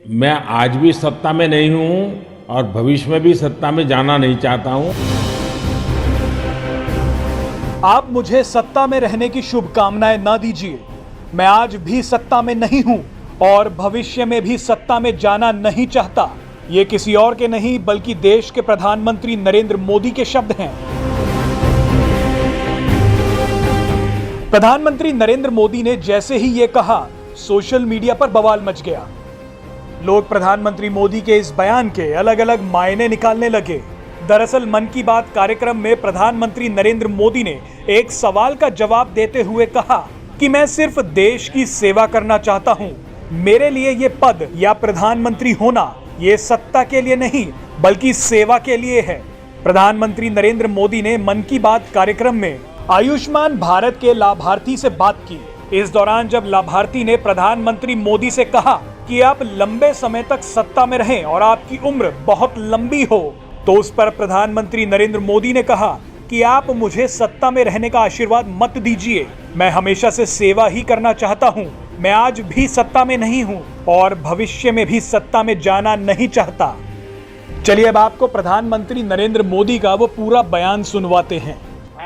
मैं आज भी सत्ता में नहीं हूं और भविष्य में भी सत्ता में जाना नहीं चाहता हूं। आप मुझे सत्ता में रहने की शुभकामनाएं ना दीजिए। मैं आज भी सत्ता में नहीं हूं और भविष्य में भी सत्ता में जाना नहीं चाहता। ये किसी और के नहीं बल्कि देश के प्रधानमंत्री नरेंद्र मोदी के शब्द हैं। प्रधानमंत्री नरेंद्र मोदी ने जैसे ही ये कहा, सोशल मीडिया पर बवाल मच गया। लोग प्रधानमंत्री मोदी के इस बयान के अलग अलग मायने निकालने लगे। दरअसल मन की बात कार्यक्रम में प्रधानमंत्री नरेंद्र मोदी ने एक सवाल का जवाब देते हुए कहा कि मैं सिर्फ देश की सेवा करना चाहता हूं। मेरे लिए ये पद या प्रधानमंत्री होना ये सत्ता के लिए नहीं बल्कि सेवा के लिए है। प्रधानमंत्री नरेंद्र मोदी ने मन की बात कार्यक्रम में आयुष्मान भारत के लाभार्थी से बात की। इस दौरान जब लाभार्थी ने प्रधानमंत्री मोदी से कहा कि आप लंबे समय तक सत्ता में रहें और आपकी उम्र बहुत लंबी हो, तो उस पर प्रधानमंत्री नरेंद्र मोदी ने कहा कि आप मुझे सत्ता में रहने का आशीर्वाद मत दीजिए। मैं हमेशा से सेवा ही करना चाहता हूं। मैं आज भी सत्ता में नहीं हूं और भविष्य में भी सत्ता में जाना नहीं चाहता। चलिए अब आपको प्रधानमंत्री नरेंद्र मोदी का वो पूरा बयान सुनवाते हैं।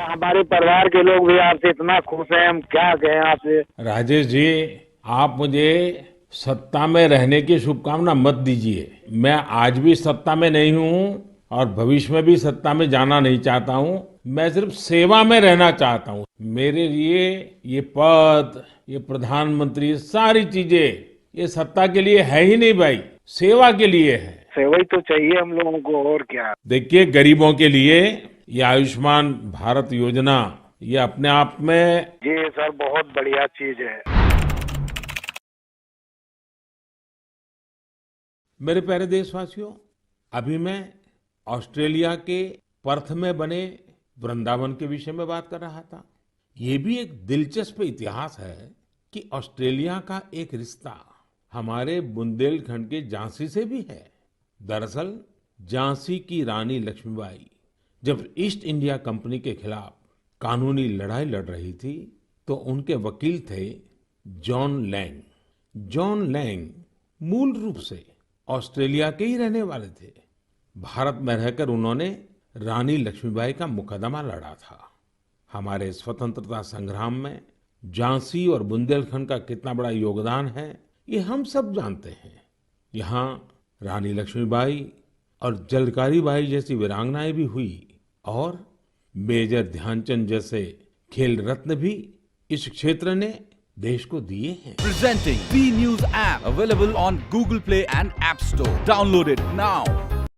हमारे परिवार के लोग भी आपसे इतना खुश हैं, हम क्या कहें आपसे। राजेश जी, आप मुझे सत्ता में रहने की शुभकामना मत दीजिए। मैं आज भी सत्ता में नहीं हूं और भविष्य में भी सत्ता में जाना नहीं चाहता हूं। मैं सिर्फ सेवा में रहना चाहता हूं। मेरे लिए ये पद, ये प्रधानमंत्री, सारी चीजें ये सत्ता के लिए है ही नहीं भाई, सेवा के लिए है। सेवा ही तो चाहिए हम लोगों को, और क्या। देखिए, गरीबों के लिए ये आयुष्मान भारत योजना ये अपने आप में जी सर बहुत बढ़िया चीज है। मेरे प्यारे देशवासियों, अभी मैं ऑस्ट्रेलिया के पर्थ में बने वृंदावन के विषय में बात कर रहा था। ये भी एक दिलचस्प इतिहास है कि ऑस्ट्रेलिया का एक रिश्ता हमारे बुंदेलखंड के झांसी से भी है। दरअसल झांसी की रानी लक्ष्मीबाई जब ईस्ट इंडिया कंपनी के खिलाफ कानूनी लड़ाई लड़ रही थी तो उनके वकील थे जॉन लैंग। जॉन लैंग मूल रूप से ऑस्ट्रेलिया के ही रहने वाले थे। भारत में रहकर उन्होंने रानी लक्ष्मीबाई का मुकदमा लड़ा था। हमारे स्वतंत्रता संग्राम में झांसी और बुंदेलखंड का कितना बड़ा योगदान है ये हम सब जानते हैं। यहाँ रानी लक्ष्मीबाई और झलकारी बाई जैसी वीरांगनाएं भी हुई और मेजर ध्यानचंद जैसे खेल रत्न भी इस क्षेत्र ने देश को दिए हैं। Presenting B News app available on Google Play and App Store. Download it now.